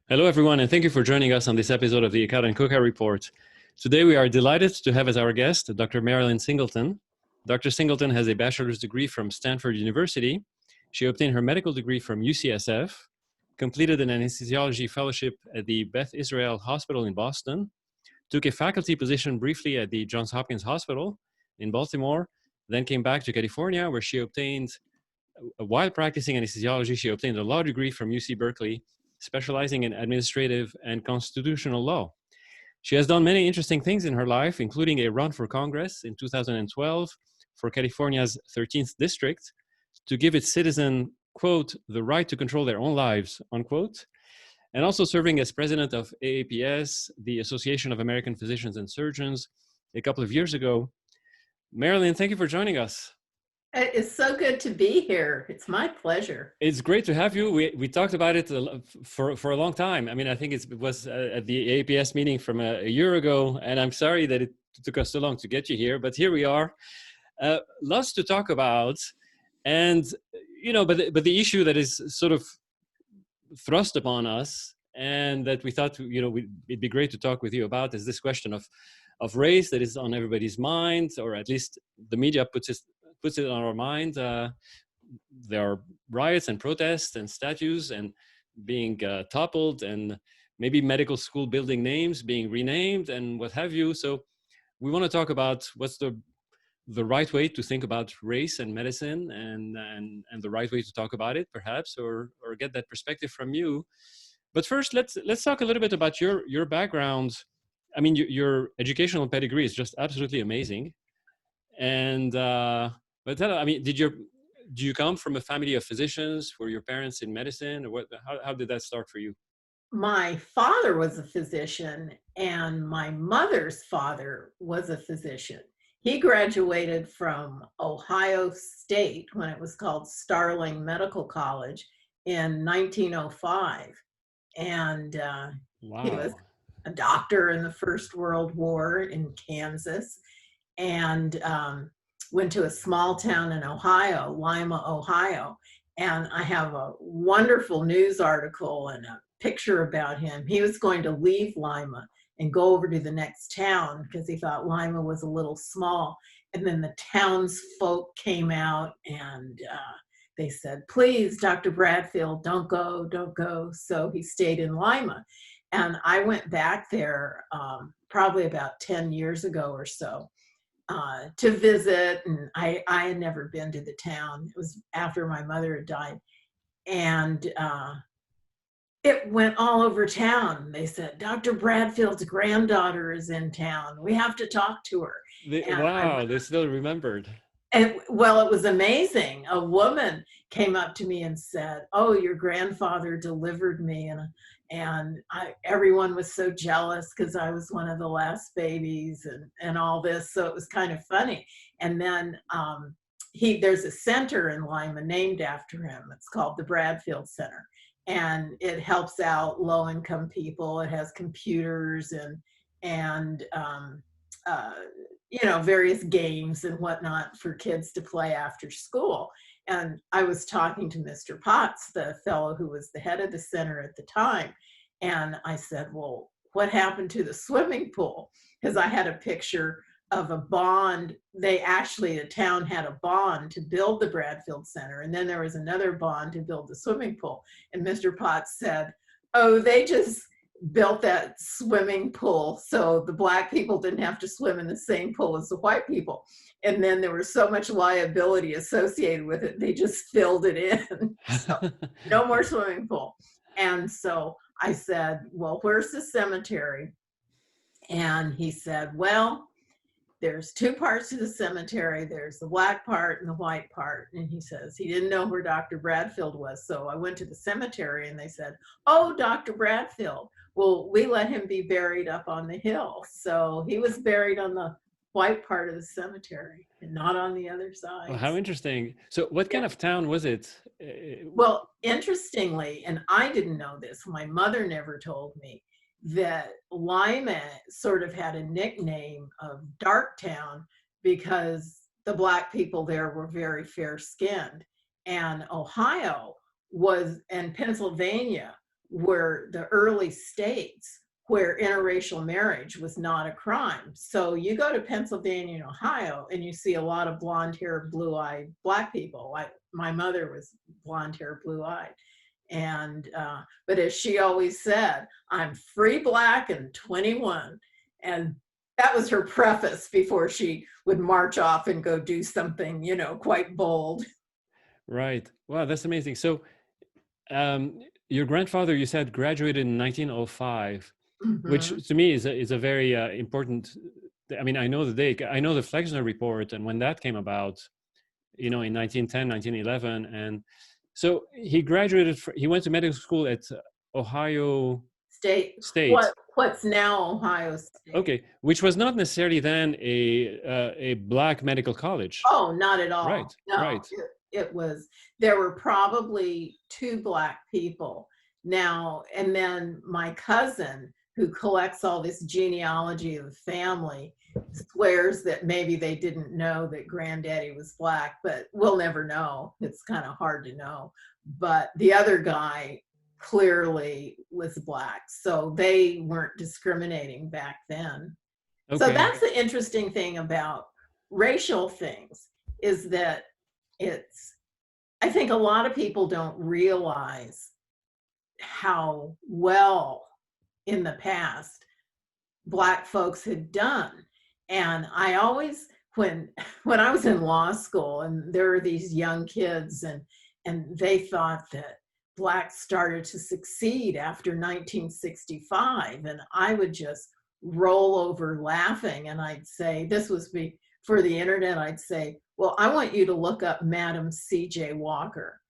Hello, everyone, and thank you for joining us on this episode of the Eckhart and Koch Report. Today, we are delighted to have as our guest Dr. Marilyn Singleton. Dr. Singleton has a bachelor's degree from Stanford University. She obtained her medical degree from UCSF, completed an anesthesiology fellowship at the Beth Israel Hospital in Boston, took a faculty position briefly at the Johns Hopkins Hospital in Baltimore, then came back to California, where she obtained, while practicing anesthesiology, she obtained a law degree from UC Berkeley, specializing in administrative and constitutional law. She has done many interesting things in her life, including a run for Congress in 2012 for California's 13th district to give its citizen, quote, the right to control their own lives, unquote, and also serving as president of AAPS, the Association of American Physicians and Surgeons, a couple of years ago. Marilyn, thank you for joining us. It's so good to be here. It's my pleasure. It's great to have you. We talked about it for a long time. I mean, I think it was at the APS meeting from a year ago, and I'm sorry that it took us so long to get you here, but here we are. Lots to talk about, and but the issue that is sort of thrust upon us, and that we thought it'd be great to talk with you about, is this question of race that is on everybody's mind, or at least the media puts it on our mind. There are riots and protests and statues and being toppled, and maybe medical school building names being renamed and what have you. So we want to talk about what's the right way to think about race and medicine, and the right way to talk about it, perhaps, or get that perspective from you. But first, let's talk a little bit about your background. I mean, your educational pedigree is just absolutely amazing. And but I mean, do you come from a family of physicians? Were your parents in medicine, or how did that start for you? My father was a physician, and my mother's father was a physician. He graduated from Ohio State when it was called Starling Medical College in 1905. And Wow. He was a doctor in the First World War in Kansas, and went to a small town in Ohio, Lima, Ohio. And I have a wonderful news article and a picture about him. He was going to leave Lima and go over to the next town because he thought Lima was a little small. And then the townsfolk came out and they said, please, Dr. Bradfield, don't go, don't go. So he stayed in Lima. And I went back there probably about 10 years ago or so to visit. And I had never been to the town. It was after my mother had died. And it went all over town. They said, Dr. Bradfield's granddaughter is in town. We have to talk to her. Wow, they still remembered. And well, it was amazing. A woman came up to me and said, oh, your grandfather delivered me. And everyone was so jealous because I was one of the last babies and all this. So it was kind of funny. And then there's a center in Lima named after him. It's called the Bradfield Center. And it helps out low-income people. It has computers and various games and whatnot for kids to play after school. And I was talking to Mr. Potts, the fellow who was the head of the center at the time. And I said, well, what happened to the swimming pool? Because I had a picture of a bond. The town had a bond to build the Bradfield Center. And then there was another bond to build the swimming pool. And Mr. Potts said, oh, they just built that swimming pool so the Black people didn't have to swim in the same pool as the white people. And then there was so much liability associated with it, they just filled it in. So no more swimming pool. And so I said, well, where's the cemetery? And he said, well, there's two parts to the cemetery. There's the Black part and the white part. And he says he didn't know where Dr. Bradfield was. So I went to the cemetery and they said, oh, Dr. Bradfield. Well, we let him be buried up on the hill. So he was buried on the white part of the cemetery and not on the other side. Well, how interesting. So what kind of town was it? Well, interestingly, and I didn't know this, my mother never told me, that Lima sort of had a nickname of Dark Town because the Black people there were very fair-skinned. And Ohio and Pennsylvania were the early states where interracial marriage was not a crime. So you go to Pennsylvania and Ohio and you see a lot of blonde-haired, blue-eyed Black people. Like my mother was blonde-haired, blue-eyed. And, but as she always said, I'm free Black and 21. And that was her preface before she would march off and go do something, you know, quite bold. Right. Wow, that's amazing. So your grandfather, you said, graduated in 1905, which Mm-hmm. to me is a very important. I mean, I know the date. I know the Flexner Report, and when that came about, you know, in 1910, 1911, and so he graduated. He went to medical school at Ohio State, State. what's now Ohio State. Okay, which was not necessarily then a Black medical college. Oh, not at all. Right. No, Right. it was, there were probably 2 Black people now. And then my cousin, who collects all this genealogy of the family, swears that maybe they didn't know that granddaddy was Black, but we'll never know. It's kind of hard to know. But the other guy clearly was Black. So they weren't discriminating back then. So Okay. that's the interesting thing about racial things, is that it's, I think a lot of people don't realize how well in the past Black folks had done. And I always, when I was in law school and there were these young kids and they thought that Blacks started to succeed after 1965, and I would just roll over laughing, and I'd say, this was for the internet, I'd say, well, I want you to look up Madam C.J. Walker.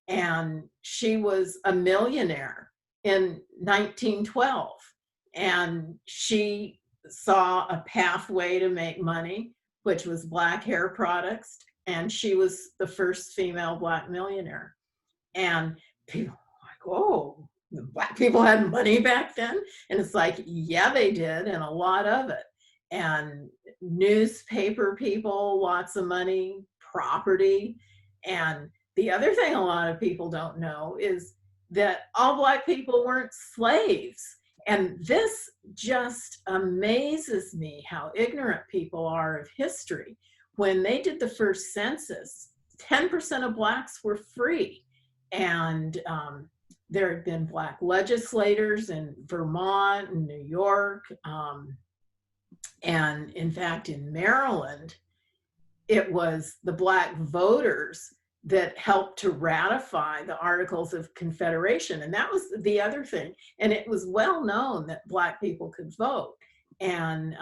And she was a millionaire in 1912. And she saw a pathway to make money, which was Black hair products. And she was the first female Black millionaire. And people were like, oh, the Black people had money back then? And it's like, yeah, they did, and a lot of it. And newspaper people, lots of money, property. And the other thing a lot of people don't know is that all Black people weren't slaves. And this just amazes me how ignorant people are of history. When they did the first census, 10% of Blacks were free. And there had been Black legislators in Vermont and New York. And in fact, in Maryland, it was the Black voters that helped to ratify the Articles of Confederation. And that was the other thing. And it was well known that Black people could vote. And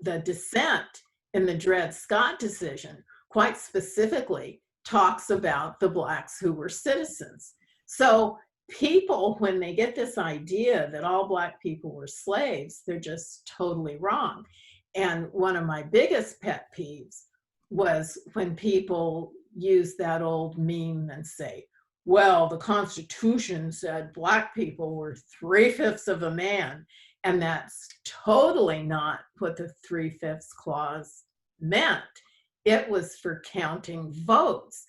the dissent in the Dred Scott decision quite specifically talks about the Blacks who were citizens. So people, when they get this idea that all Black people were slaves, they're just totally wrong. And one of my biggest pet peeves was when people use that old meme and say, well, the Constitution said Black people were 3/5 of a man. And that's totally not what the 3/5 clause meant. It was for counting votes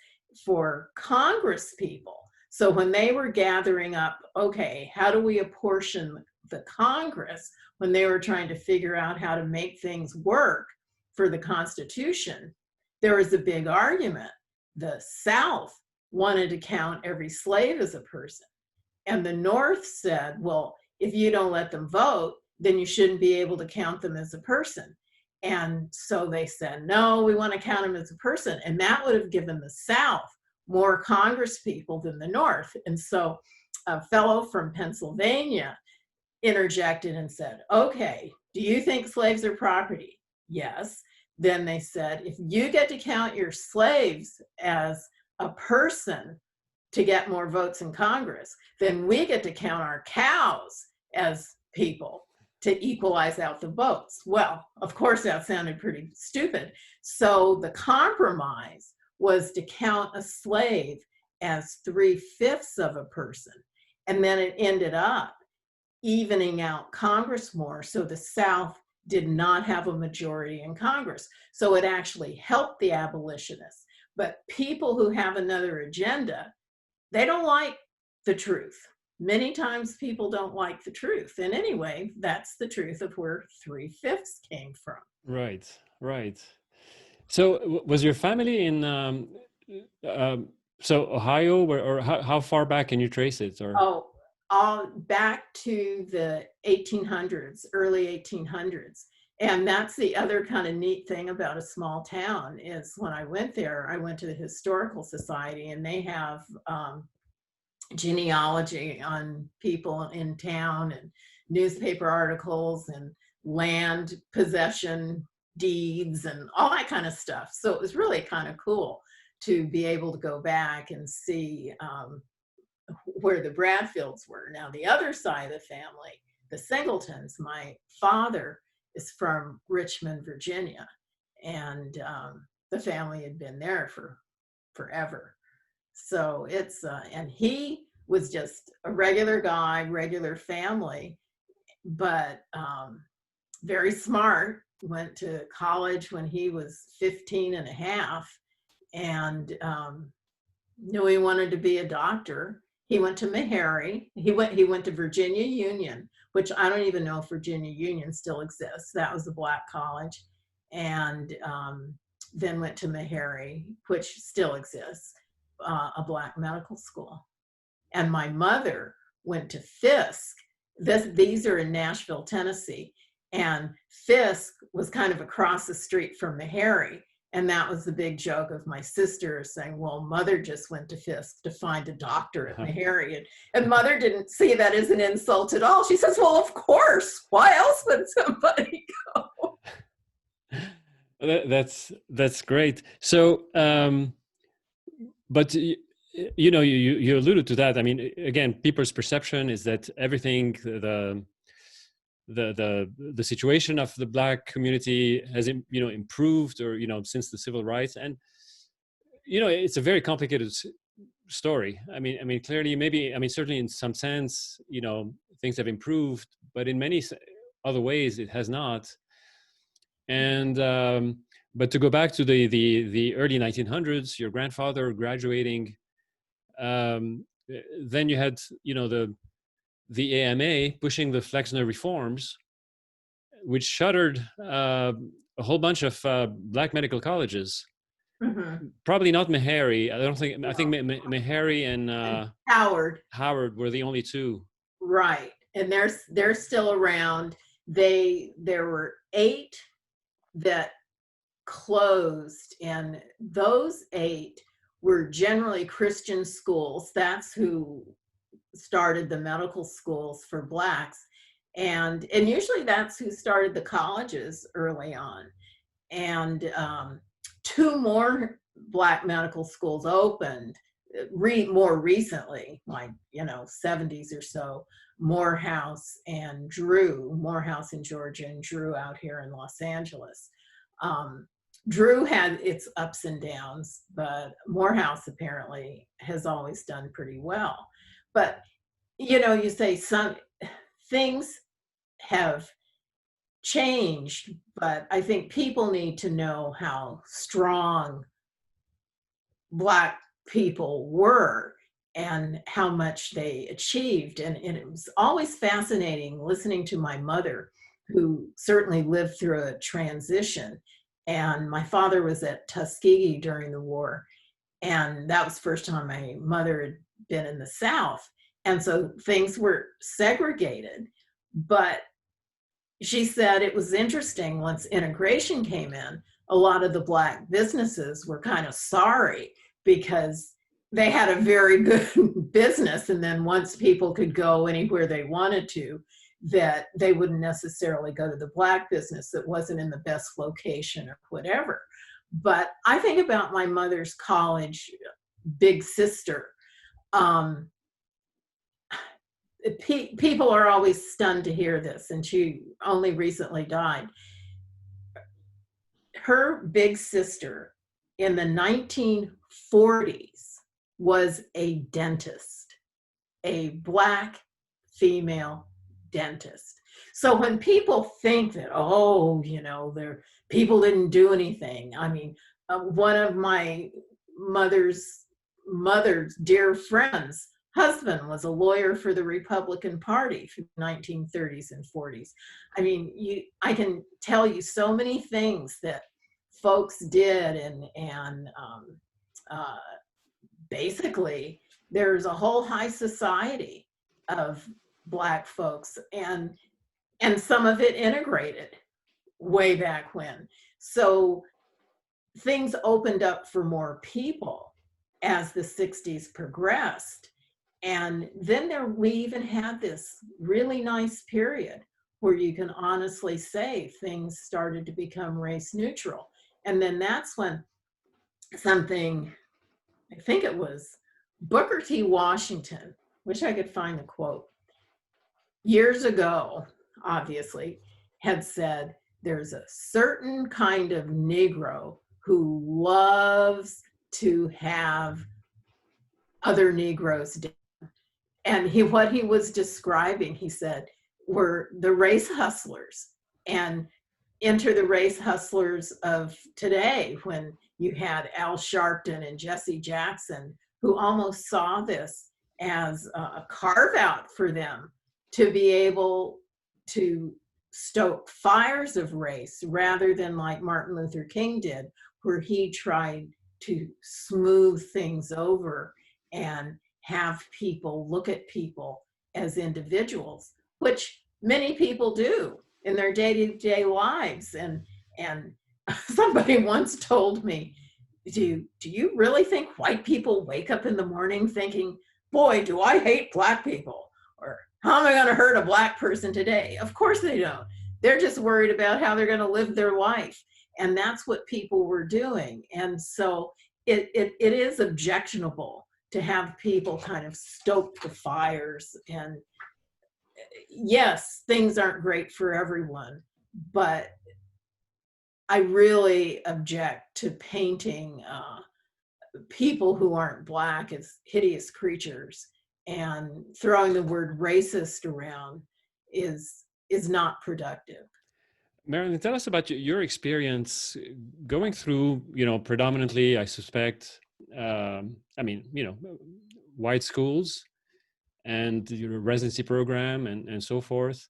for Congress people. So when they were gathering up, okay, how do we apportion the Congress, when they were trying to figure out how to make things work for the Constitution, there was a big argument. The South wanted to count every slave as a person. And the North said, well, if you don't let them vote, then you shouldn't be able to count them as a person. And so they said, no, we want to count them as a person. And that would have given the South more Congress people than the North. And so a fellow from Pennsylvania interjected and said, okay, do you think slaves are property? Yes. Then they said, if you get to count your slaves as a person to get more votes in Congress, then we get to count our cows as people to equalize out the votes. Well, of course, that sounded pretty stupid. So the compromise was to count a slave as 3/5 of a person. And then it ended up evening out Congress more. So the South did not have a majority in Congress. So it actually helped the abolitionists. But people who have another agenda, they don't like the truth. many times people don't like the truth. And anyway, that's the truth of where 3/5 came from. Right, right. So was your family in so Ohio, or how far back can you trace it? Or Oh, all back to the 1800s, early 1800s. And that's the other kind of neat thing about a small town is when I went there, I went to the Historical Society, and they have genealogy on people in town and newspaper articles and land possession deeds and all that kind of stuff. So it was really kind of cool to be able to go back and see where the Bradfields were. Now, the other side of the family, the Singletons, my father is from Richmond, Virginia, and the family had been there for forever. So it's, and he was just a regular guy, regular family, but very smart, went to college when he was 15 and a half, and knew he wanted to be a doctor. He went to Meharry. He went to Virginia Union, which I don't even know if Virginia Union still exists. That was a black college. And then went to Meharry, which still exists, a black medical school. And my mother went to Fisk. These are in Nashville, Tennessee. And Fisk was kind of across the street from Meharry. And that was the big joke of my sister saying, well, mother just went to Fisk to find a doctor at Meharry. And mother didn't see that as an insult at all. She says, well, of course. Why else would somebody go? That's great. So, but you know, you alluded to that. I mean, again, people's perception is that everything, the situation of the black community has, you know, improved, or, you know, since the civil rights. And, you know, it's a very complicated story. I mean, clearly, maybe, I mean, certainly in some sense, you know, things have improved, but in many other ways it has not. And but to go back to the early 1900s, your grandfather graduating, then you had, you know, the AMA pushing the Flexner reforms, which shuttered a whole bunch of black medical colleges. Mm-hmm. Probably not Meharry. I don't think. No. I think Meharry and Howard were the only two. Right, and they're still around. There were 8 that closed, and those 8 were generally Christian schools. That's who started the medical schools for blacks, and usually that's who started the colleges early on. And 2 more black medical schools opened more recently, like, you know, 70s or so. Morehouse and Drew, Morehouse in Georgia and Drew out here in Los Angeles. Drew had its ups and downs, but Morehouse apparently has always done pretty well. But, you know, you say some things have changed, but I think people need to know how strong black people were and how much they achieved. And it was always fascinating listening to my mother, who certainly lived through a transition. And my father was at Tuskegee during the war. And that was the first time my mother had been in the South. And so things were segregated. But she said it was interesting, once integration came in, a lot of the black businesses were kind of sorry because they had a very good business. And then once people could go anywhere they wanted to, that they wouldn't necessarily go to the black business that wasn't in the best location or whatever. But I think about my mother's college big sister. People are always stunned to hear this, and she only recently died. Her big sister in the 1940s was a dentist, a black female dentist. So when people think that, oh, you know, people didn't do anything. I mean, one of my mother's dear friends husband was a lawyer for the Republican Party through the 1930s and 40s. I mean, I can tell you so many things that folks did, and uh, basically there's a whole high society of Black folks, and some of it integrated way back when. So things opened up for more people as the 60s progressed. And then we even had this really nice period where you can honestly say things started to become race neutral. And then that's when something, I think it was Booker T. Washington, wish I could find the quote, years ago, obviously, had said, there's a certain kind of Negro who loves to have other Negroes down. And what he was describing, he said, were the race hustlers. And enter the race hustlers of today, when you had Al Sharpton and Jesse Jackson, who almost saw this as a carve out for them to be able to stoke fires of race, rather than like Martin Luther King did, where he tried to smooth things over and have people look at people as individuals, which many people do in their day-to-day lives. And somebody once told me, do you really think white people wake up in the morning thinking, boy, do I hate Black people, or how am I going to hurt a Black person today? Of course they don't. They're just worried about how they're going to live their life. And that's what people were doing. And so it is objectionable to have people kind of stoke the fires. And yes, things aren't great for everyone, but I really object to painting people who aren't Black as hideous creatures, and throwing the word racist around is not productive. Marilyn, tell us about your experience going through, predominantly, I suspect, white schools and your residency program and so forth.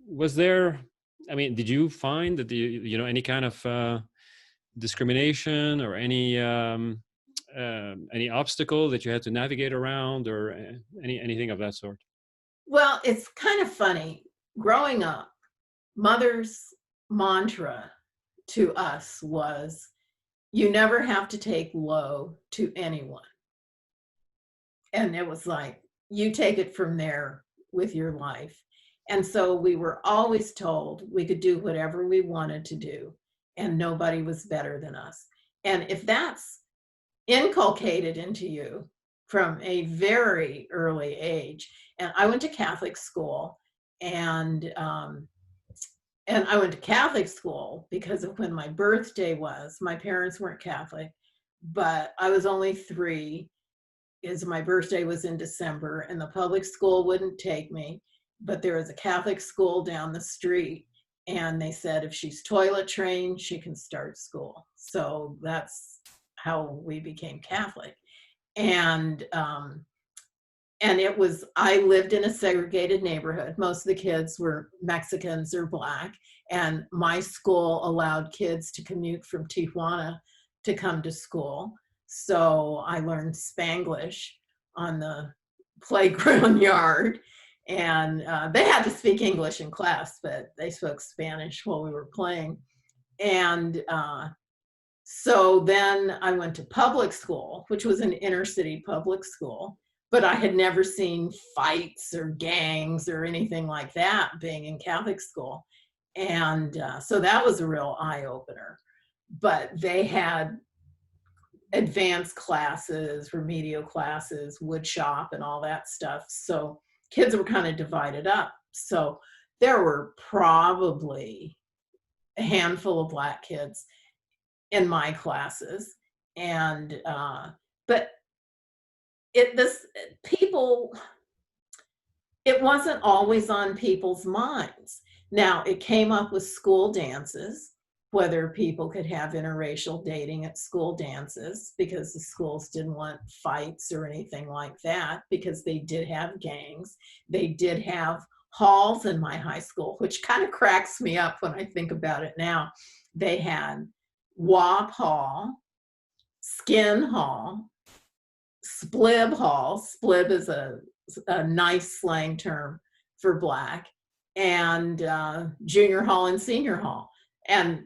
Was there, did you find that any kind of discrimination or any obstacle that you had to navigate around, or anything of that sort? Well, it's kind of funny. Growing up, Mother's mantra to us was, you never have to take low to anyone. And it was like, you take it from there with your life. And so we were always told we could do whatever we wanted to do, and nobody was better than us. And if that's inculcated into you from a very early age, and I went to Catholic school, and I went to Catholic school because of when my birthday was. My parents weren't Catholic, but I was only 3, as my birthday was in December, and the public school wouldn't take me. But there was a Catholic school down the street, and they said if she's toilet trained, she can start school. So that's how we became Catholic. And I lived in a segregated neighborhood. Most of the kids were Mexicans or Black, and my school allowed kids to commute from Tijuana to come to school. So I learned Spanglish on the playground yard, and they had to speak English in class, but they spoke Spanish while we were playing. And so then I went to public school, which was an inner city public school, but I had never seen fights or gangs or anything like that being in Catholic school. And so that was a real eye-opener. But they had advanced classes, remedial classes, wood shop, and all that stuff. So kids were kind of divided up. So there were probably a handful of Black kids in my classes. And but it wasn't always on people's minds. Now, it came up with school dances, whether people could have interracial dating at school dances, because the schools didn't want fights or anything like that, because they did have gangs. They did have halls in my high school, which kind of cracks me up when I think about it now. They had WAP Hall, Skin Hall, Splib Hall. Splib is a nice slang term for Black, and Junior Hall and Senior Hall. And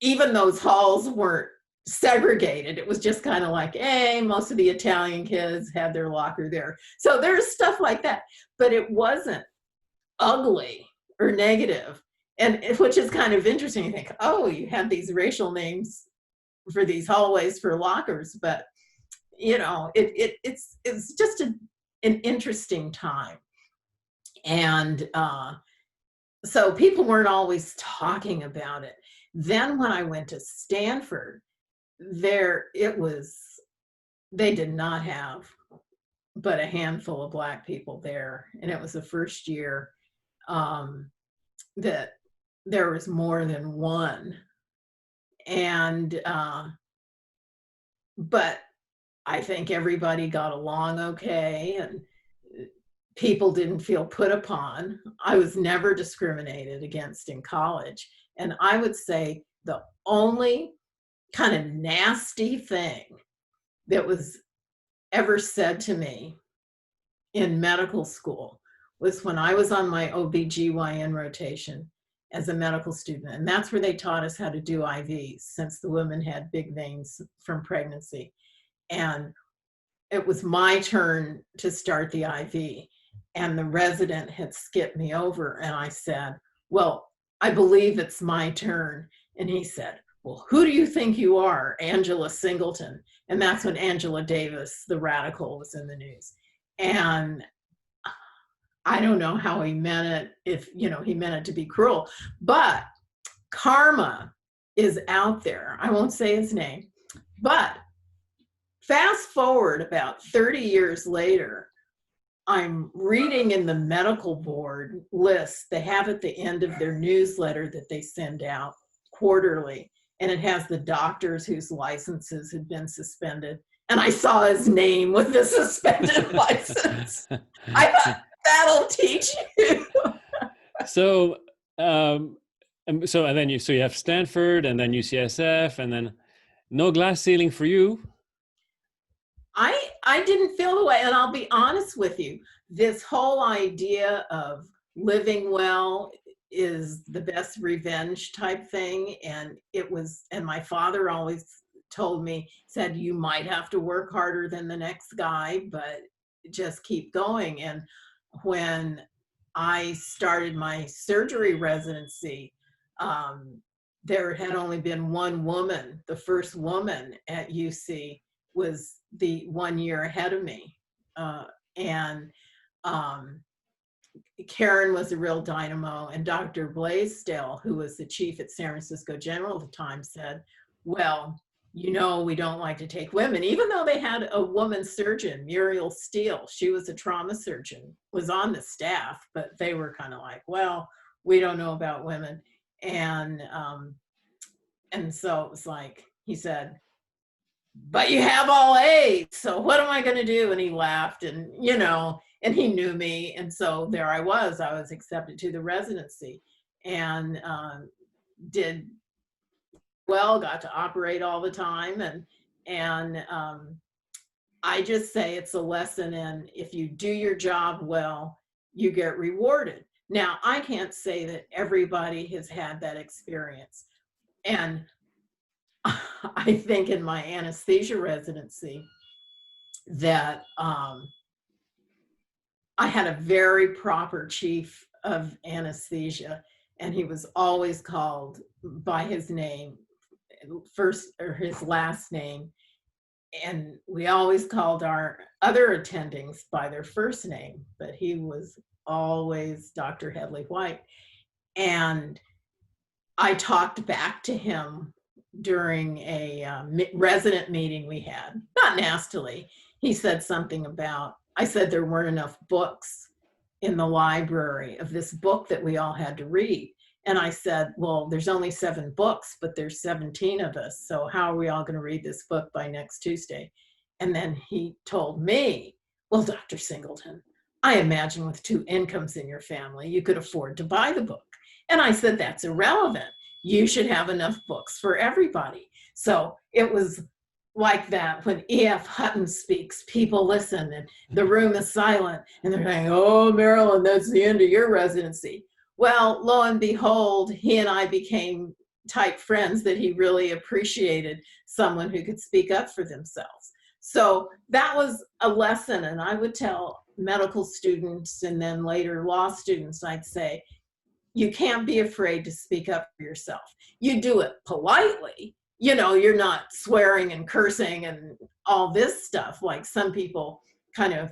even those halls weren't segregated. It was just kind of like, hey, most of the Italian kids had their locker there. So there's stuff like that, but it wasn't ugly or negative. And which is kind of interesting. You think, oh, you have these racial names for these hallways for lockers, but you know, it's just an interesting time. And so people weren't always talking about it. Then when I went to Stanford, they did not have but a handful of Black people there. And it was the first year that there was more than one. And, but I think everybody got along okay, and people didn't feel put upon. I was never discriminated against in college. And I would say the only kind of nasty thing that was ever said to me in medical school was when I was on my OBGYN rotation as a medical student. And that's where they taught us how to do IVs, since the women had big veins from pregnancy. And it was my turn to start the IV. And the resident had skipped me over. And I said, well, I believe it's my turn. And he said, well, who do you think you are? Angela Singleton. And that's when Angela Davis, the radical, was in the news. And I don't know how he meant it, if, you know, he meant it to be cruel, but karma is out there. I won't say his name, but fast forward about 30 years later, I'm reading in the medical board list they have at the end of their newsletter that they send out quarterly, and it has the doctors whose licenses had been suspended. And I saw his name with the suspended license. I thought, that'll teach you. So, and then you have Stanford, and then UCSF, and then no glass ceiling for you. I didn't feel the way, and I'll be honest with you, this whole idea of living well is the best revenge type thing. And and my father always told me, said, you might have to work harder than the next guy, but just keep going. And when I started my surgery residency, there had only been one woman. The first woman at UC was the 1 year ahead of me. And Karen was a real dynamo. And Dr. Blaisdell, who was the chief at San Francisco General at the time, said, well, you know, we don't like to take women, even though they had a woman surgeon, Muriel Steele. She was a trauma surgeon, was on the staff, but they were kind of like, well, we don't know about women. And so it was like, he said, but you have all A's, so what am I going to do? And he laughed, and, you know, and he knew me. And so there I was accepted to the residency, and did well, got to operate all the time. And I just say it's a lesson in, if you do your job well, you get rewarded. Now, I can't say that everybody has had that experience. And I think in my anesthesia residency that I had a very proper chief of anesthesia, and he was always called by his name, first or his last name. And we always called our other attendings by their first name, but he was always Dr. Headley White. And I talked back to him during a resident meeting we had, not nastily. He said something about, I said there weren't enough books in the library of this book that we all had to read. And I said, well, there's only 7 books, but there's 17 of us. So how are we all going to read this book by next Tuesday? And then he told me, well, Dr. Singleton, I imagine with 2 incomes in your family, you could afford to buy the book. And I said, that's irrelevant. You should have enough books for everybody. So it was like that. When E.F. Hutton speaks, people listen and the room is silent and they're saying, oh, Marilyn, that's the end of your residency. Well, lo and behold, he and I became tight friends that he really appreciated someone who could speak up for themselves. So that was a lesson. And I would tell medical students and then later law students, I'd say, you can't be afraid to speak up for yourself. You do it politely. You know, you're not swearing and cursing and all this stuff. Like some people kind of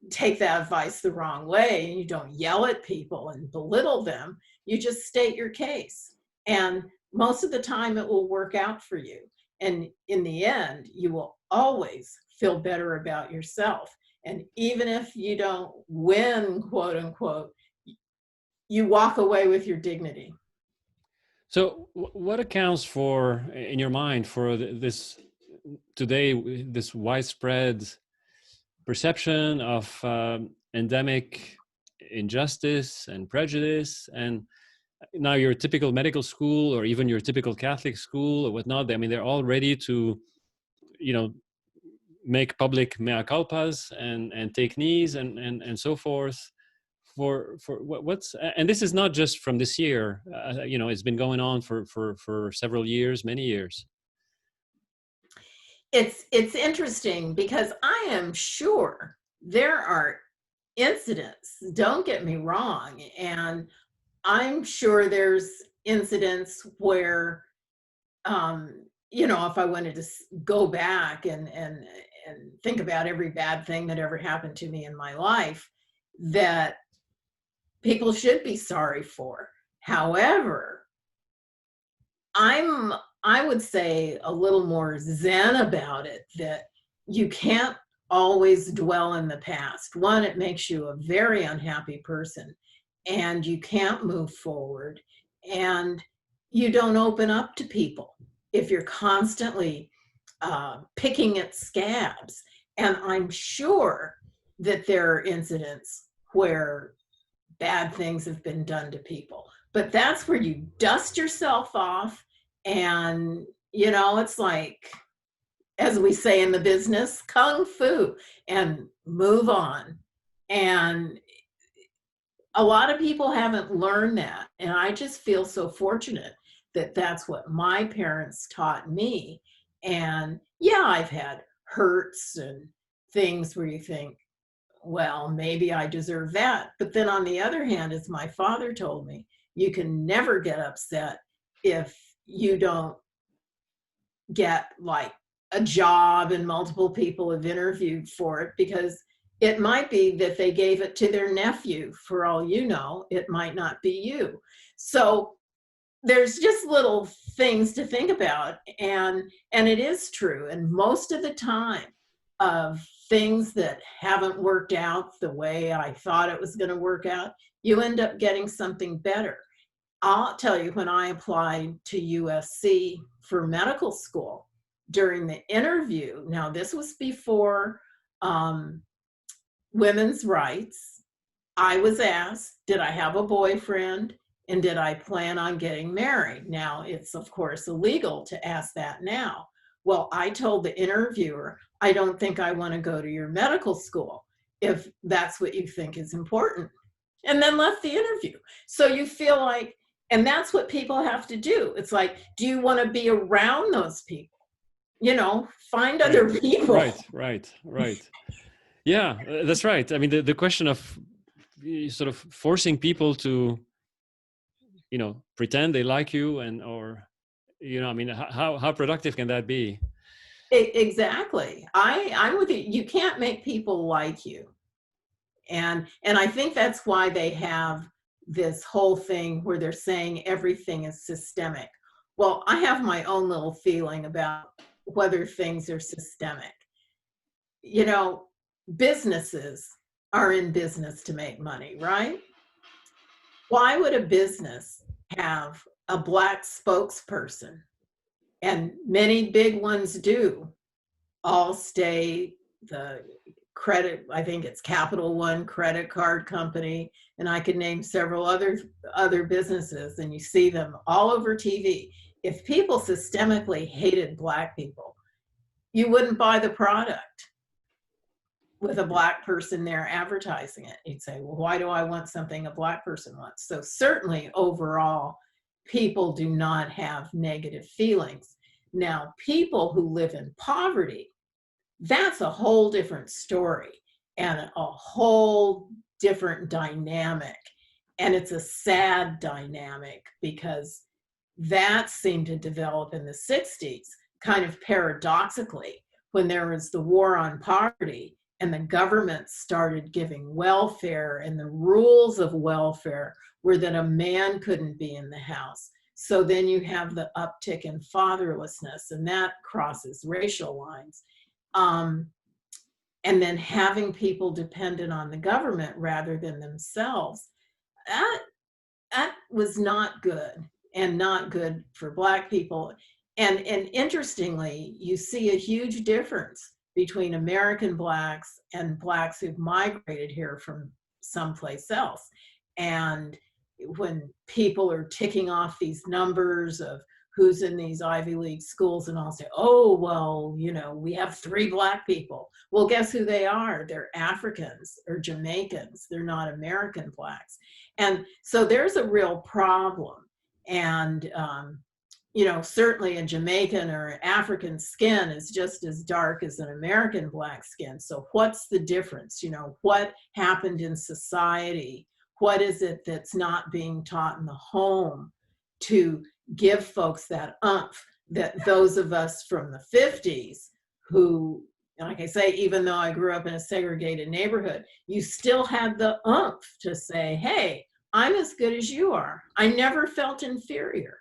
take that advice the wrong way, and you don't yell at people and belittle them. You just state your case. And most of the time it will work out for you. And in the end, you will always feel better about yourself. And even if you don't win, quote unquote, you walk away with your dignity. So what accounts for, in your mind, for this today, this widespread perception of endemic injustice and prejudice? And now your typical medical school or even your typical Catholic school or whatnot, I mean, they're all ready to, you know, make public mea culpas and take knees and so forth. For what's, and this is not just from this year, you know, it's been going on for several years, many years. It's interesting because I am sure there are incidents, don't get me wrong, and I'm sure there's incidents where, you know, if I wanted to go back and think about every bad thing that ever happened to me in my life, that people should be sorry for. However, I would say a little more zen about it, that you can't always dwell in the past. One, it makes you a very unhappy person, and you can't move forward, and you don't open up to people if you're constantly picking at scabs. And I'm sure that there are incidents where bad things have been done to people, but that's where you dust yourself off. And, you know, it's like, as we say in the business, kung fu, and move on. And a lot of people haven't learned that. And I just feel so fortunate that that's what my parents taught me. And yeah, I've had hurts and things where you think, well, maybe I deserve that. But then on the other hand, as my father told me, you can never get upset if you don't get like a job and multiple people have interviewed for it, because it might be that they gave it to their nephew. For all you know, it might not be you. So there's just little things to think about. And it is true. And most of the time of things that haven't worked out the way I thought it was going to work out, you end up getting something better. I'll tell you, when I applied to USC for medical school, during the interview, now this was before women's rights, I was asked, did I have a boyfriend and did I plan on getting married? Now, it's of course illegal to ask that now. Well, I told the interviewer, I don't think I want to go to your medical school if that's what you think is important, and then left the interview. So you feel like, and that's what people have to do. It's like, do you want to be around those people? You know, find other people. Right. Yeah, that's right. I mean, the question of sort of forcing people to, you know, pretend they like you, and, or, you know, I mean, how productive can that be? Exactly. I'm with you. You can't make people like you. And I think that's why they have this whole thing where they're saying everything is systemic. Well, I have my own little feeling about whether things are systemic. You know, businesses are in business to make money, right? Why would a business have a Black spokesperson, and many big ones do. Allstate, the credit, I think it's Capital One credit card company, and I could name several other businesses, and you see them all over TV. If people systemically hated Black people, you wouldn't buy the product with a Black person there advertising it. You'd say, well, why do I want something a Black person wants? So certainly overall, people do not have negative feelings. Now, people who live in poverty, that's a whole different story and a whole different dynamic. And it's a sad dynamic because that seemed to develop in the 60s, kind of paradoxically, when there was the war on poverty and the government started giving welfare, and the rules of welfare were that a man couldn't be in the house. So then you have the uptick in fatherlessness, and that crosses racial lines. And then having people dependent on the government rather than themselves, that was not good, and not good for Black people. And interestingly, you see a huge difference between American Blacks and Blacks who've migrated here from someplace else. And when people are ticking off these numbers of who's in these Ivy League schools, and I'll say, oh, well, you know, we have 3 Black people. Well, guess who they are? They're Africans or Jamaicans. They're not American Blacks. And so there's a real problem. And, you know, certainly a Jamaican or African skin is just as dark as an American Black skin. So what's the difference? You know, what happened in society? What is it that's not being taught in the home to give folks that oomph that those of us from the 50s who, like I say, even though I grew up in a segregated neighborhood, you still had the oomph to say, hey, I'm as good as you are. I never felt inferior.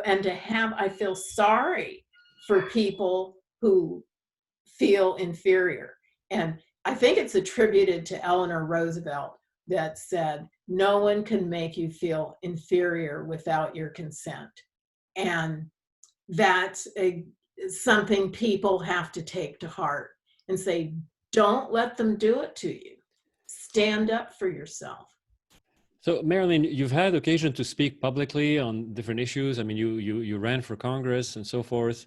And to have, I feel sorry for people who feel inferior. And I think it's attributed to Eleanor Roosevelt that said, no one can make you feel inferior without your consent. And that's something people have to take to heart and say, don't let them do it to you. Stand up for yourself. So, Marilyn, you've had occasion to speak publicly on different issues. I mean, you ran for Congress and so forth.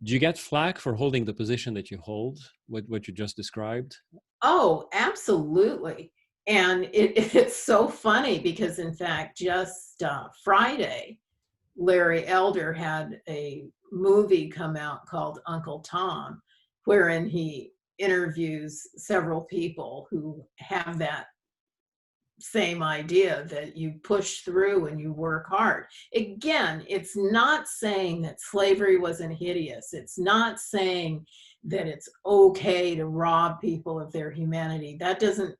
Do you get flack for holding the position that you hold, what you just described? Oh, absolutely. And it's so funny because, in fact, just Friday, Larry Elder had a movie come out called Uncle Tom, wherein he interviews several people who have that same idea that you push through and you work hard. Again, it's not saying that slavery wasn't hideous. It's not saying that it's okay to rob people of their humanity. That doesn't,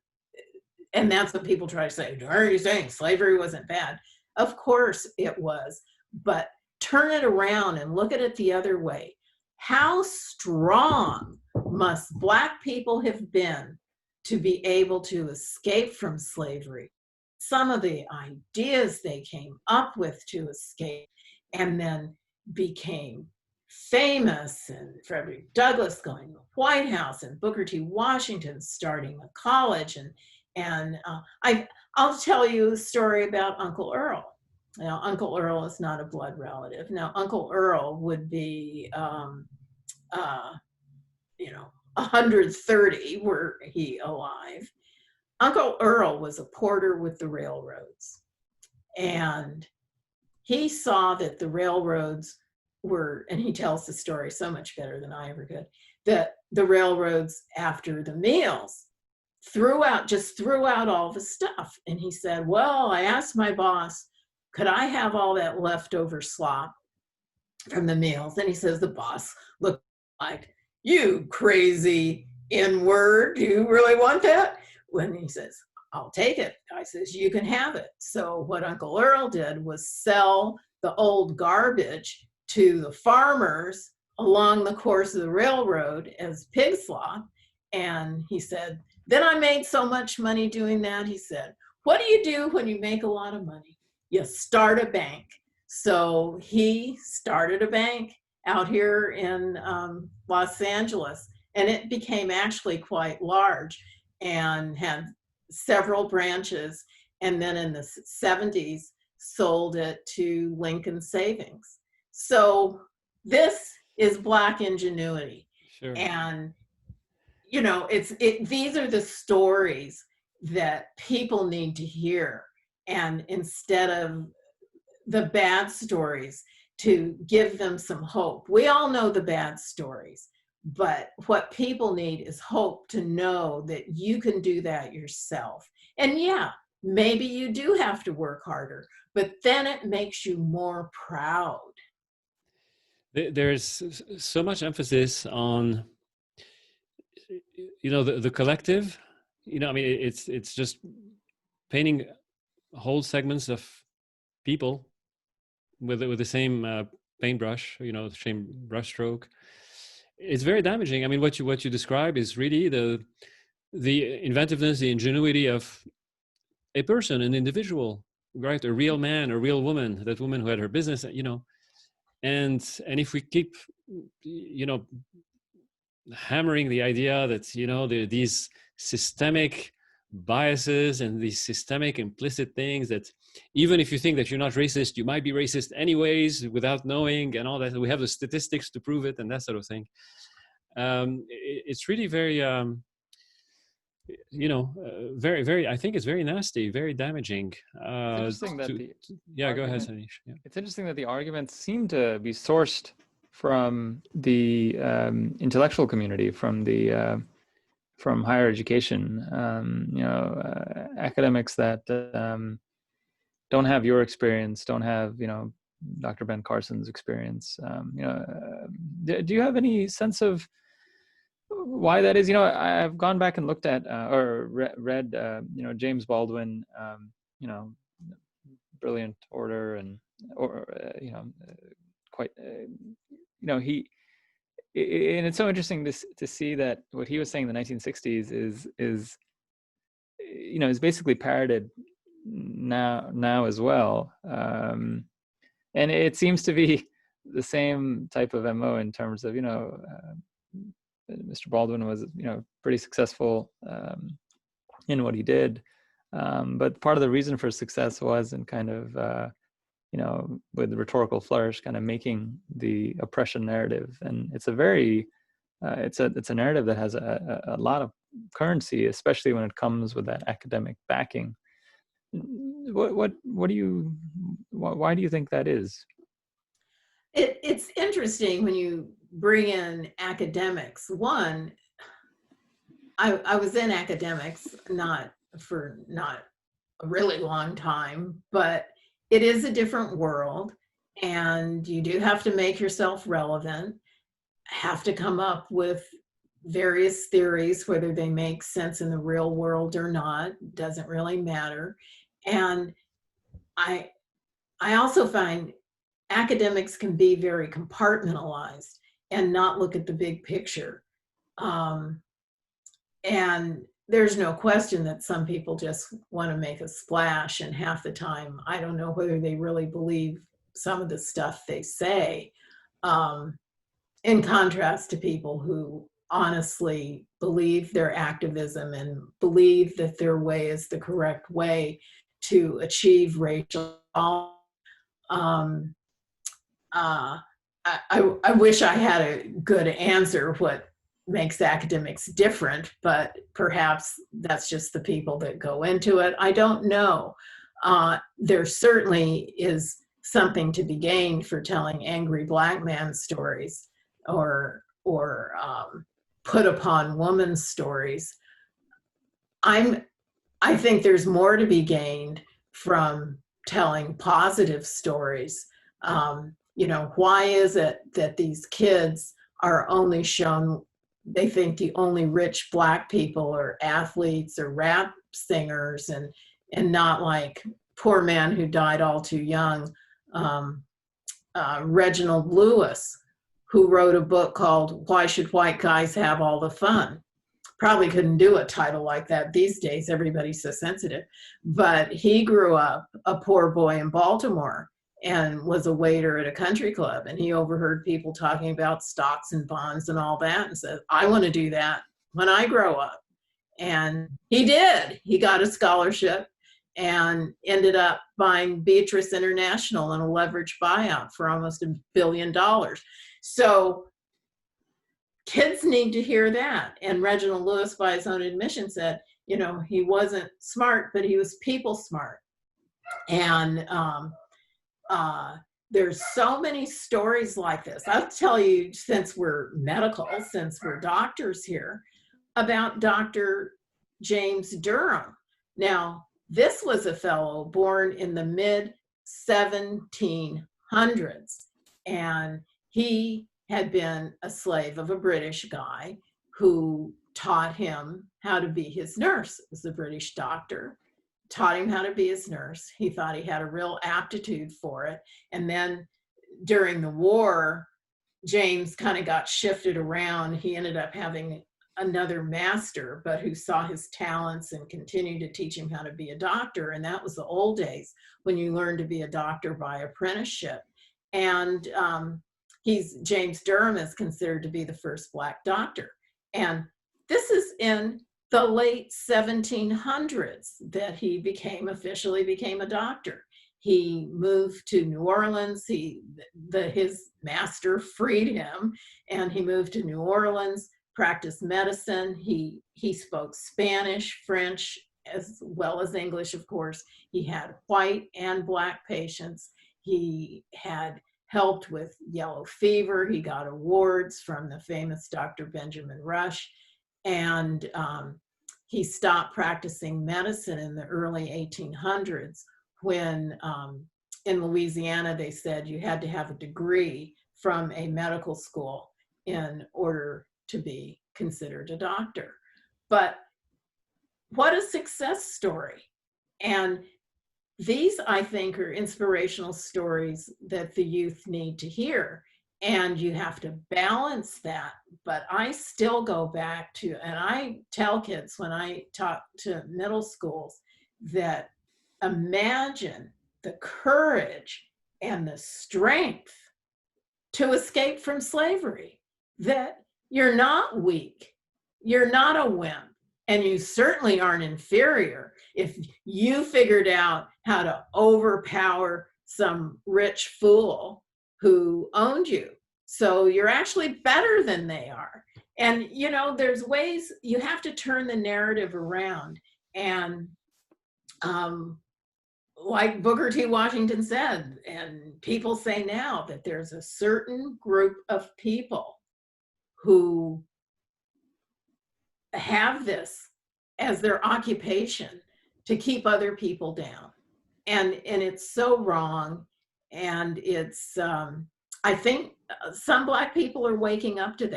and that's what people try to say. Are you saying slavery wasn't bad? Of course it was, but turn it around and look at it the other way. How strong must Black people have been to be able to escape from slavery? Some of the ideas they came up with to escape, and then became famous, and Frederick Douglass going to the White House, and Booker T. Washington starting a college. And I'll tell you a story about Uncle Earl. Now, Uncle Earl is not a blood relative. Now, Uncle Earl would be, 130 were he alive. Uncle Earl was a porter with the railroads. And he saw that the railroads were, and he tells the story so much better than I ever could, that the railroads after the meals threw out all the stuff. And he said, well, I asked my boss, could I have all that leftover slop from the meals? And he says, the boss looked like, you crazy N-word, do you really want that? When he says, I'll take it. I says, you can have it. So what Uncle Earl did was sell the old garbage to the farmers along the course of the railroad as pig slop. And he said, then I made so much money doing that. He said, what do you do when you make a lot of money? you start a bank. So he started a bank out here in Los Angeles, and it became actually quite large and had several branches. And then in the 70s, sold it to Lincoln Savings. So this is Black ingenuity. Sure. And, you know, these are the stories that people need to hear. And instead of the bad stories, to give them some hope. We all know the bad stories, but what people need is hope to know that you can do that yourself. And yeah, maybe you do have to work harder, but then it makes you more proud. There's so much emphasis on, the collective. I mean, it's just painting whole segments of people with the same paintbrush, the same brushstroke. It's very damaging. I mean, what you describe is really the inventiveness, the ingenuity of a person, an individual, right? A real man, a real woman, that woman who had her business, and if we keep, hammering the idea that, these systemic biases and these systemic implicit things that even if you think that you're not racist, you might be racist anyways without knowing, and all that. We have the statistics to prove it and that sort of thing. It's really very, very, very, I think it's very nasty, very damaging. It's interesting that go ahead, Sanish. Yeah. It's interesting that the arguments seem to be sourced from the intellectual community, from higher education, academics that don't have your experience, don't have, Dr. Ben Carson's experience. Do you have any sense of why that is? I've gone back and looked at or read, James Baldwin, brilliant orator quite, he. And it's so interesting to see that what he was saying in the 1960s is basically parroted now as well, and it seems to be the same type of MO in terms of Mr. Baldwin was pretty successful in what he did, but part of the reason for success was in kind of with rhetorical flourish, kind of making the oppression narrative. And it's a very, it's a narrative that has a lot of currency, especially when it comes with that academic backing. Why do you think that is? It's interesting when you bring in academics. One, I was in academics, not a really long time, but it is a different world, and you do have to make yourself relevant, have to come up with various theories, whether they make sense in the real world or not, doesn't really matter. And I also find academics can be very compartmentalized and not look at the big picture. And there's no question that some people just want to make a splash, and half the time, I don't know whether they really believe some of the stuff they say, in contrast to people who honestly believe their activism and believe that their way is the correct way to achieve racial. I wish I had a good answer what makes academics different, but perhaps that's just the people that go into it. I don't know. There certainly is something to be gained for telling angry Black man stories or put upon woman stories. I think there's more to be gained from telling positive stories. Why is it that these kids are only shown, they think the only rich Black people are athletes or rap singers, and not like poor man who died all too young, Reginald Lewis, who wrote a book called Why Should White Guys Have All the Fun? probably couldn't do a title like that these days. Everybody's so sensitive. But he grew up a poor boy in Baltimore and was a waiter at a country club. And he overheard people talking about stocks and bonds and all that and said, I want to do that when I grow up. And he did. He got a scholarship and ended up buying Beatrice International in a leveraged buyout for almost $1 billion. So kids need to hear that. And Reginald Lewis, by his own admission, said, you know, he wasn't smart, but he was people smart. And there's so many stories like this. I'll tell you, since we're medical, since we're doctors here, about Dr. James Durham. Now, this was a fellow born in the mid-1700s, and he had been a slave of a British guy who taught him how to be his nurse. It was a British doctor, taught him how to be his nurse. He thought he had a real aptitude for it. And then during the war, James kind of got shifted around. He ended up having another master, but who saw his talents and continued to teach him how to be a doctor. And that was the old days when you learned to be a doctor by apprenticeship. And James Durham is considered to be the first Black doctor. And this is in the late 1700s that he officially became a doctor. He moved to New Orleans. His master freed him, and he moved to New Orleans, practiced medicine. He spoke Spanish, French, as well as English, of course. He had white and Black patients. He had helped with yellow fever. He got awards from the famous Dr. Benjamin Rush. And he stopped practicing medicine in the early 1800s when in Louisiana, they said you had to have a degree from a medical school in order to be considered a doctor. But what a success story. And these, I think, are inspirational stories that the youth need to hear. And you have to balance that. But I still go back to, and I tell kids when I talk to middle schools, that imagine the courage and the strength to escape from slavery, that you're not weak, you're not a wimp, and you certainly aren't inferior if you figured out how to overpower some rich fool who owned you. So you're actually better than they are. And, you know, there's ways you have to turn the narrative around. And like Booker T. Washington said, and people say now, that there's a certain group of people who have this as their occupation to keep other people down. And it's so wrong. And it's, I think some Black people are waking up to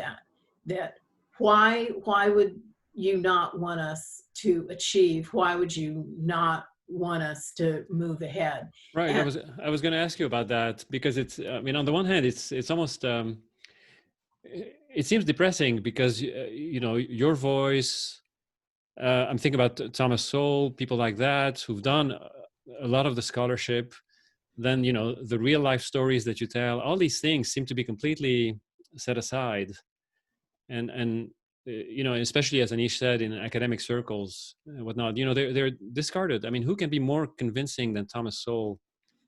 that why would you not want us to achieve? Why would you not want us to move ahead? Right. And I was going to ask you about that, because it's, I mean, on the one hand, it's almost, it seems depressing because, you know, your voice, I'm thinking about Thomas Sowell, people like that who've done a lot of the scholarship. Then, you know, the real life stories that you tell, all these things seem to be completely set aside. And you know, especially as Anish said, in academic circles and whatnot, you know, they're discarded. I mean, who can be more convincing than Thomas Sowell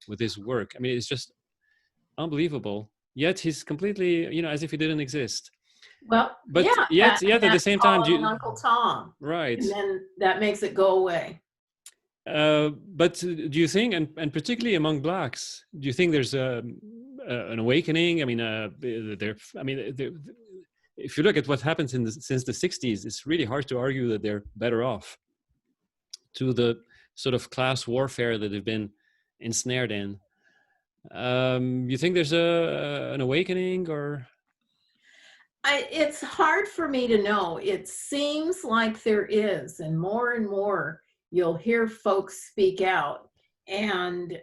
with his work? I mean, it's just unbelievable. Yet he's completely, you know, as if he didn't exist. well, But yeah, yet at the same time, Uncle Tom, right? and then that makes it go away. But do you think, and particularly among Blacks, do you think there's an awakening? I mean, if you look at what happens since the 60s, it's really hard to argue that they're better off to the sort of class warfare that they've been ensnared in. You think there's an awakening, or? It's hard for me to know. It seems like there is, and more you'll hear folks speak out, and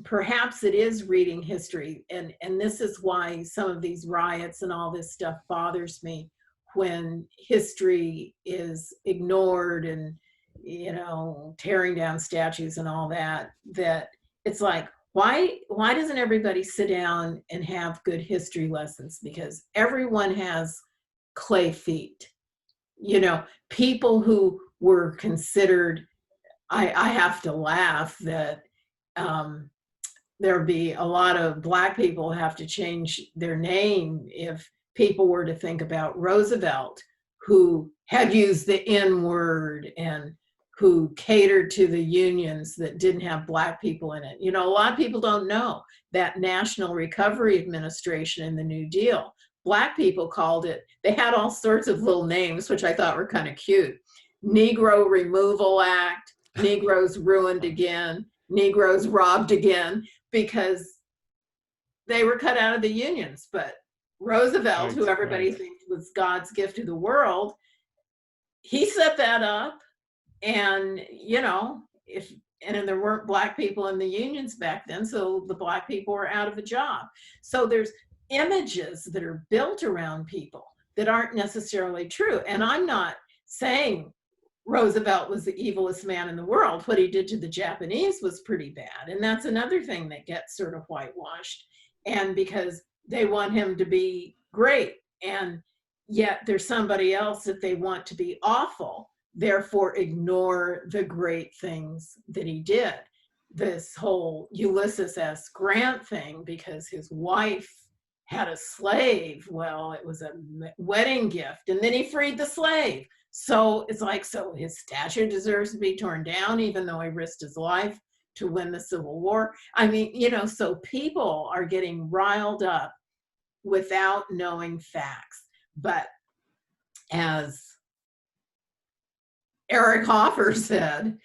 perhaps it is reading history, and this is why some of these riots and all this stuff bothers me, when history is ignored and, you know, tearing down statues and all that, that it's like, why doesn't everybody sit down and have good history lessons? Because everyone has clay feet. You know, people who were considered, I have to laugh that there'd be a lot of Black people have to change their name if people were to think about Roosevelt, who had used the N word and who catered to the unions that didn't have Black people in it. You know, a lot of people don't know that National Recovery Administration in the New Deal, Black people called it, they had all sorts of little names, which I thought were kind of cute. Negro Removal Act, Negroes Ruined Again, Negroes Robbed Again, because they were cut out of the unions. But Roosevelt, who everybody thinks was God's gift to the world, he set that up. And, you know, and there weren't Black people in the unions back then, so the Black people were out of a job. So there's images that are built around people that aren't necessarily true. And I'm not saying Roosevelt was the evilest man in the world. What he did to the Japanese was pretty bad. And that's another thing that gets sort of whitewashed. And because they want him to be great, and yet there's somebody else that they want to be awful, therefore ignore the great things that he did. This whole Ulysses S. Grant thing, because his wife had a slave, well, it was a wedding gift, and then he freed the slave. So it's like, so his statue deserves to be torn down, even though he risked his life to win the Civil War. I mean, you know, so people are getting riled up without knowing facts. But as Eric Hoffer said,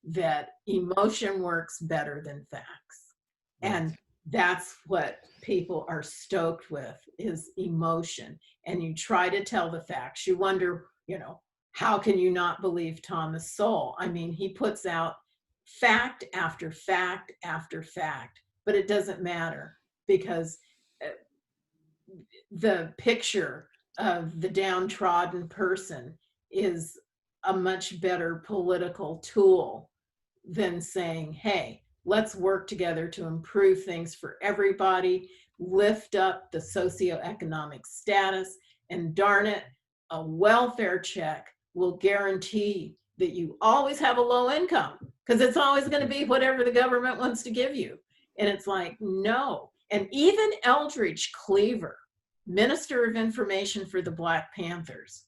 that emotion works better than facts. And that's what people are stoked with, is emotion. And you try to tell the facts. You wonder, you know, how can you not believe Thomas Sowell? I mean, he puts out fact after fact after fact, but it doesn't matter, because the picture of the downtrodden person is a much better political tool than saying, hey, let's work together to improve things for everybody, lift up the socioeconomic status, and darn it, a welfare check will guarantee that you always have a low income, because it's always going to be whatever the government wants to give you. And it's like, no. And even Eldridge Cleaver, Minister of Information for the Black Panthers,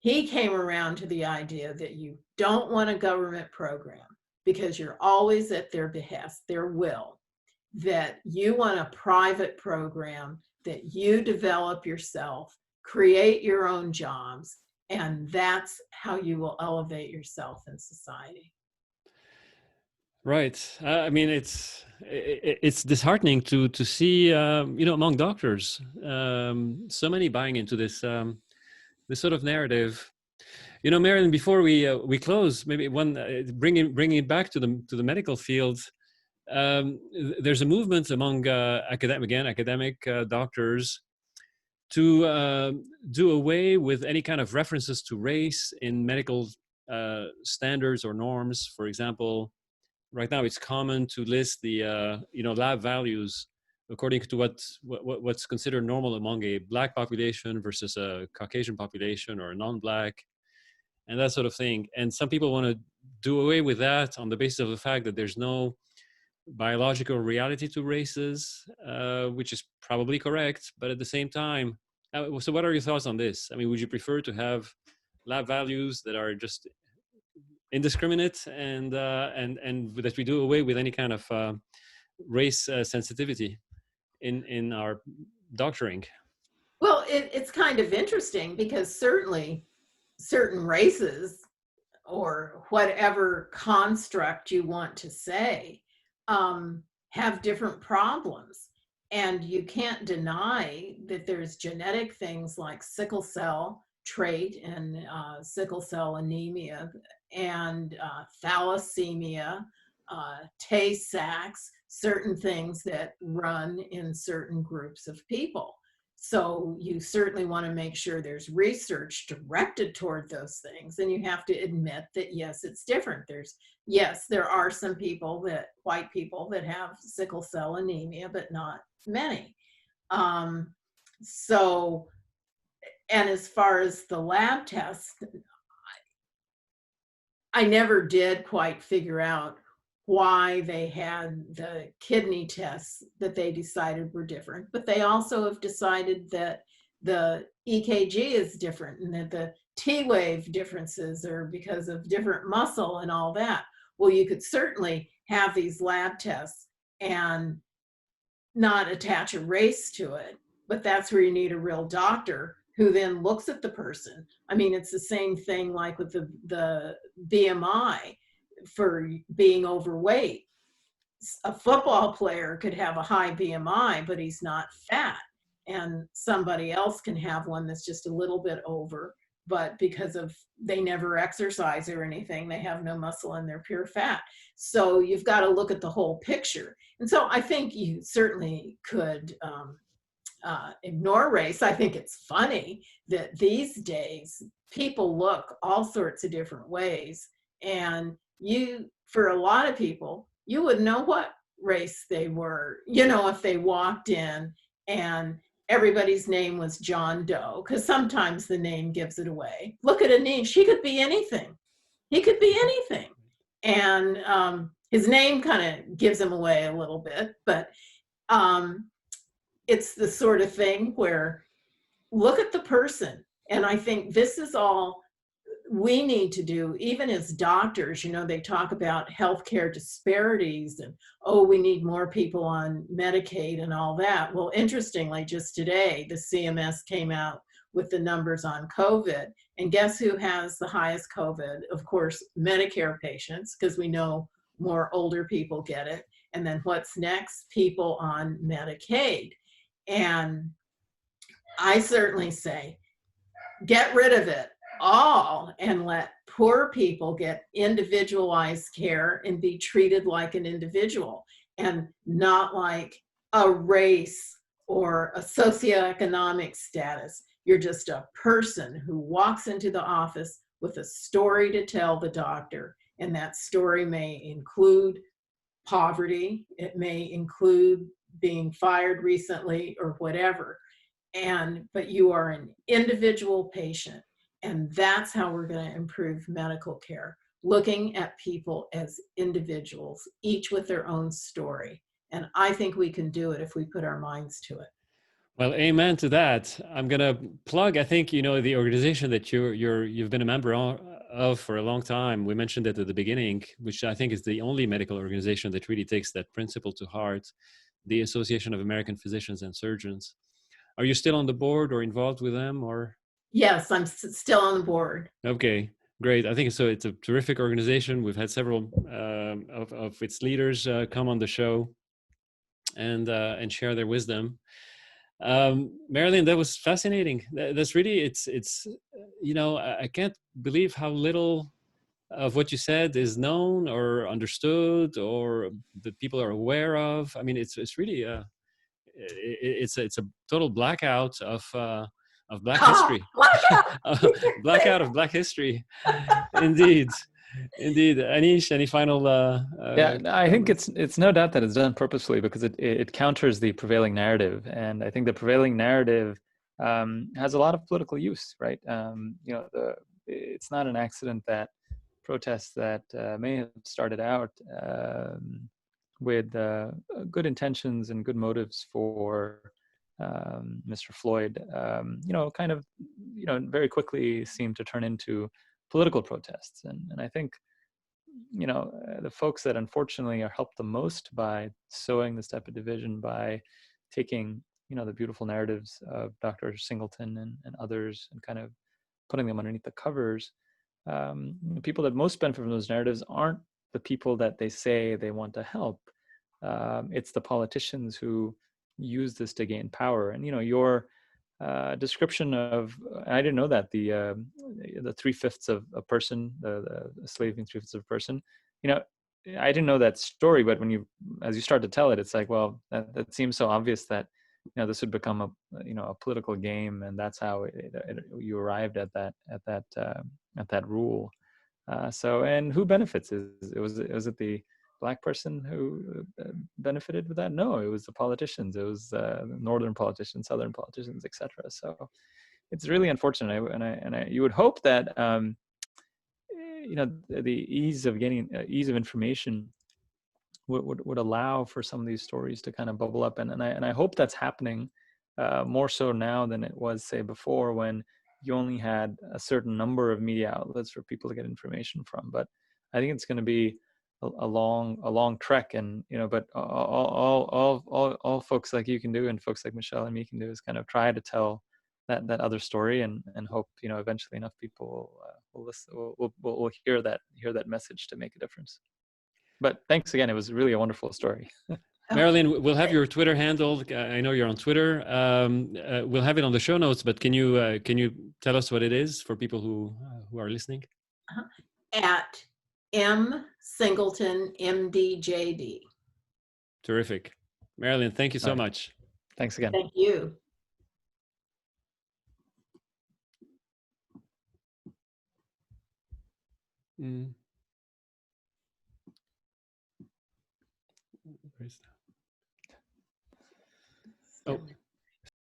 he came around to the idea that you don't want a government program because you're always at their behest, their will, that you want a private program that you develop yourself, create your own jobs, and that's how you will elevate yourself in society. Right. I mean, it's disheartening to see, you know, among doctors, so many buying into this this sort of narrative. You know, Marilyn, before we close, maybe one bringing it back to the medical field. There's a movement among academic doctors to do away with any kind of references to race in medical standards or norms. For example, right now it's common to list the you know, lab values according to what's considered normal among a Black population versus a Caucasian population or a non-Black, and that sort of thing. And some people want to do away with that on the basis of the fact that there's no biological reality to races, which is probably correct. But at the same time, so what are your thoughts on this? I mean, would you prefer to have lab values that are just indiscriminate and that we do away with any kind of race sensitivity in our doctoring? Well, it's kind of interesting, because certainly certain races, or whatever construct you want to say, have different problems. And you can't deny that there's genetic things like sickle cell trait and sickle cell anemia and thalassemia, Tay-Sachs, certain things that run in certain groups of people. So you certainly want to make sure there's research directed toward those things. And you have to admit that, yes, it's different. Yes, there are some people white people that have sickle cell anemia, but not many. So, and as far as the lab tests, I never did quite figure out why they had the kidney tests that they decided were different, but they also have decided that the EKG is different and that the T wave differences are because of different muscle and all that. Well, you could certainly have these lab tests and not attach a race to it, but that's where you need a real doctor who then looks at the person. I mean, it's the same thing like with the BMI for being overweight. A football player could have a high BMI, but he's not fat. And somebody else can have one that's just a little bit over, but because they never exercise or anything, they have no muscle and they're pure fat. So you've got to look at the whole picture. And so I think you certainly could ignore race. I think it's funny that these days people look all sorts of different ways, and for a lot of people, you wouldn't know what race they were, if they walked in and everybody's name was John Doe, because sometimes the name gives it away. Look at Anish, she could be anything. He could be anything. And his name kind of gives him away a little bit, but it's the sort of thing where look at the person. And I think this is all we need to do, even as doctors. They talk about healthcare disparities and, we need more people on Medicaid and all that. Well, interestingly, just today, the CMS came out with the numbers on COVID. And guess who has the highest COVID? Of course, Medicare patients, because we know more older people get it. And then what's next? People on Medicaid. And I certainly say, get rid of it all and let poor people get individualized care and be treated like an individual and not like a race or a socioeconomic status. You're just a person who walks into the office with a story to tell the doctor, and that story may include poverty, it may include being fired recently or whatever. But you are an individual patient, and that's how we're going to improve medical care, looking at people as individuals, each with their own story. And I think we can do it if we put our minds to it. Well, amen to that. I'm going to plug, I think, the organization that you've been a member of for a long time. We mentioned it at the beginning, which I think is the only medical organization that really takes that principle to heart, the Association of American Physicians and Surgeons. Are you still on the board or involved with them, or? Yes, I'm still on the board. Okay, great. I think so. It's a terrific organization. We've had several of its leaders come on the show and share their wisdom. Marilyn, that was fascinating. That's really, it's I can't believe how little of what you said is known or understood or that people are aware of. I mean, it's really it's a total blackout of Black history. Blackout of Black history. Indeed. Anish, any final? Yeah, I think it's no doubt that it's done purposefully because it counters the prevailing narrative, and I think the prevailing narrative has a lot of political use, right? It's not an accident that protests that may have started out with good intentions and good motives for Mr. Floyd, very quickly seemed to turn into political protests. And I think, the folks that unfortunately are helped the most by sowing this type of division, by taking, the beautiful narratives of Dr. Singleton and others and kind of putting them underneath the covers, the people that most benefit from those narratives aren't the people that they say they want to help. It's the politicians who use this to gain power. And your description of, I didn't know that the 3/5 of a person, the slave being 3/5 of a person, I didn't know that story, but as you start to tell it, it's like, well, that seems so obvious that this would become a political game, and that's how you arrived at that rule. And who benefits? Was it the Black person who benefited with that? No, it was the politicians. It was northern politicians, southern politicians, etc. So it's really unfortunate. You would hope that the ease of information would allow for some of these stories to kind of bubble up, and I hope that's happening more so now than it was, say, before, when you only had a certain number of media outlets for people to get information from. But I think it's going to be a long trek, and but all folks like you can do, and folks like Michelle and me can do, is kind of try to tell that other story, and hope eventually enough people will hear that message to make a difference. But thanks again. It was really a wonderful story. Marilyn, we'll have your Twitter handle. I know you're on Twitter. We'll have it on the show notes, but can you tell us what it is for people who are listening? At M Singleton MDJD. Terrific. Marilyn, thank you so much. Thanks again. Thank you. Where's that? Oh.